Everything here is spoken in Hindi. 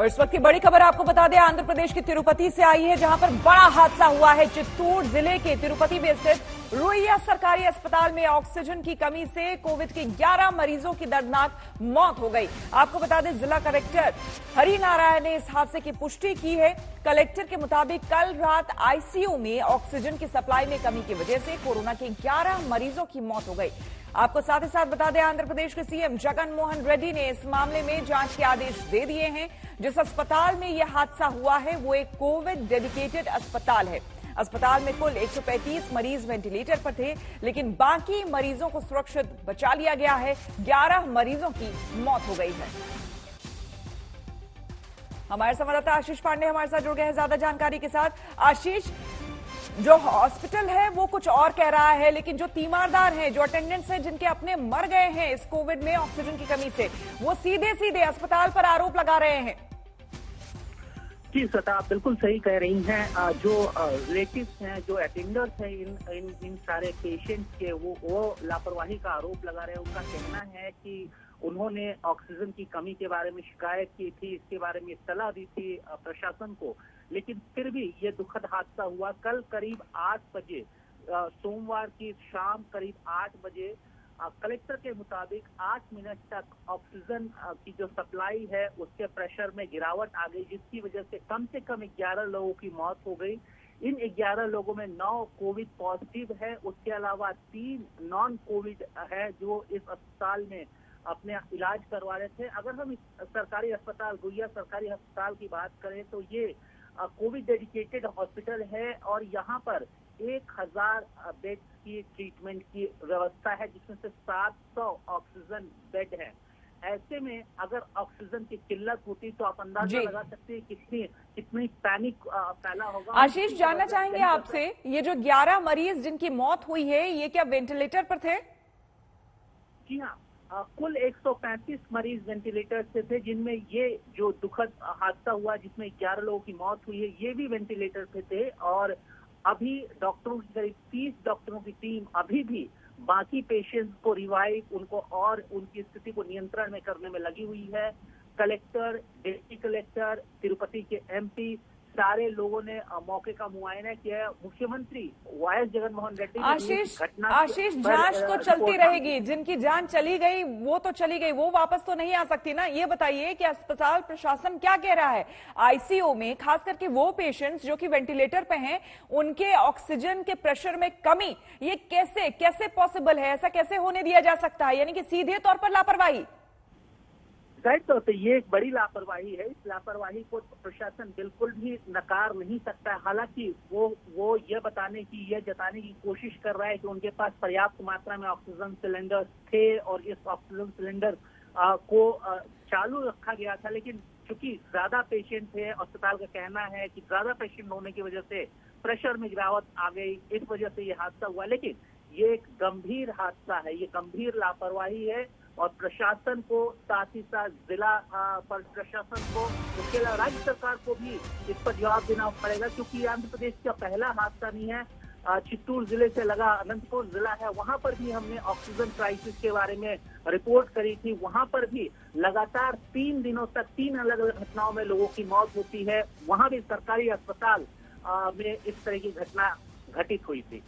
और इस वक्त की बड़ी खबर आपको बता दें, आंध्र प्रदेश की तिरुपति से आई है, जहां पर बड़ा हादसा हुआ है। चित्तूर जिले के तिरुपति में स्थित रुइया सरकारी अस्पताल में ऑक्सीजन की कमी से कोविड के 11 मरीजों की दर्दनाक मौत हो गई। आपको बता दें, जिला कलेक्टर हरि नारायण ने इस हादसे की पुष्टि की है। कलेक्टर के मुताबिक कल रात आईसीयू में ऑक्सीजन की सप्लाई में कमी की वजह से कोरोना के 11 मरीजों की मौत हो गई। आपको साथ ही साथ बता दें, आंध्र प्रदेश के सीएम जगन मोहन रेड्डी ने इस मामले में जांच के आदेश दे दिए हैं। जिस अस्पताल में यह हादसा हुआ है वो एक कोविड डेडिकेटेड अस्पताल है। अस्पताल में कुल 135 मरीज वेंटिलेटर पर थे, लेकिन बाकी मरीजों को सुरक्षित बचा लिया गया है। 11 मरीजों की मौत हो गई है। हमारे संवाददाता आशीष पांडे हमारे साथ जुड़ गए हैं ज्यादा जानकारी के साथ। आशीष, जो हॉस्पिटल है वो कुछ और कह रहा है, लेकिन जो तीमारदार हैं, जो अटेंडेंट्स हैं, जिनके अपने मर गए हैं इस कोविड में ऑक्सीजन की कमी से, वो सीधे सीधे अस्पताल पर आरोप लगा रहे हैं। जी श्वेता, आप बिल्कुल सही कह रही हैं। जो रिलेटिव्स हैं, जो अटेंडर्स हैं इन सारे पेशेंट्स के, वो लापरवाही का आरोप लगा रहे हैं। उनका कहना है कि उन्होंने ऑक्सीजन की कमी के बारे में शिकायत की थी, इसके बारे में सलाह दी थी प्रशासन को, लेकिन फिर भी ये दुखद हादसा हुआ। कल करीब 8 बजे, सोमवार की शाम करीब 8 बजे कलेक्टर के मुताबिक 8 मिनट तक ऑक्सीजन की जो सप्लाई है उसके प्रेशर में गिरावट आ गई, जिसकी वजह से कम 11 लोगों की मौत हो गई। इन 11 लोगों में 9 कोविड पॉजिटिव है, उसके अलावा 3 नॉन कोविड है जो इस अस्पताल में अपने इलाज करवा रहे थे। अगर हम इस सरकारी अस्पताल, रुइया सरकारी अस्पताल की बात करें तो ये कोविड डेडिकेटेड हॉस्पिटल है और यहाँ पर 1000 बेड्स की ट्रीटमेंट की व्यवस्था है, जिसमें से 700 ऑक्सीजन बेड है। ऐसे में अगर ऑक्सीजन की किल्लत होती तो आप अंदाजा लगा सकते हैं कितनी पैनिक फैला होगा। आशीष, जानना चाहेंगे आपसे, ये जो 11 मरीज जिनकी मौत हुई है, ये क्या वेंटिलेटर पर थे? जी हाँ, कुल 135 मरीज वेंटिलेटर से थे, जिनमें ये जो दुखद हादसा हुआ जिसमें 11 लोगों की मौत हुई है, ये भी वेंटिलेटर पे थे। और अभी डॉक्टरों की करीब 30 डॉक्टरों की टीम अभी भी बाकी पेशेंट्स को रिवाइव, उनको और उनकी स्थिति को नियंत्रण में करने में लगी हुई है। कलेक्टर, डिप्टी कलेक्टर, तिरुपति के एमपी, सारे लोगों ने मौके का मुआयना किया। मुख्यमंत्री वाईएस जगन मोहन रेड्डी आशीष, जांच तो चलती रहेगी। जिनकी जान चली गई वो तो चली गई, वो वापस तो नहीं आ सकती ना। ये बताइए कि अस्पताल प्रशासन क्या कह रहा है? आईसीयू में खास करके वो पेशेंट्स जो कि वेंटिलेटर पे हैं, उनके ऑक्सीजन के प्रेशर में कमी, ये कैसे पॉसिबल है? ऐसा कैसे होने दिया जा सकता है? यानी कि सीधे तौर पर लापरवाही। जाहिर तौर पर ये एक बड़ी लापरवाही है। इस लापरवाही को प्रशासन बिल्कुल भी नकार नहीं सकता। हालांकि वो ये जताने की कोशिश कर रहा है कि उनके पास पर्याप्त मात्रा में ऑक्सीजन सिलेंडर थे और इस ऑक्सीजन सिलेंडर को चालू रखा गया था, लेकिन चूंकि ज्यादा पेशेंट थे, अस्पताल का कहना है कि ज्यादा पेशेंट होने की वजह से प्रेशर में गिरावट आ गई, इस वजह से ये हादसा हुआ। लेकिन ये एक गंभीर हादसा है, ये गंभीर लापरवाही है और प्रशासन को, साथ ही साथ जिला प्रशासन को, उसके अलावा राज्य सरकार को भी इस पर जवाब देना पड़ेगा, क्योंकि आंध्र प्रदेश का पहला हादसा नहीं है। चित्तूर जिले से लगा अनंतपुर जिला है, वहां पर भी हमने ऑक्सीजन क्राइसिस के बारे में रिपोर्ट करी थी। वहां पर भी लगातार 3 दिनों तक 3 अलग अलग घटनाओं में लोगों की मौत होती है। वहां भी सरकारी अस्पताल में इस तरह की घटना घटित हुई थी।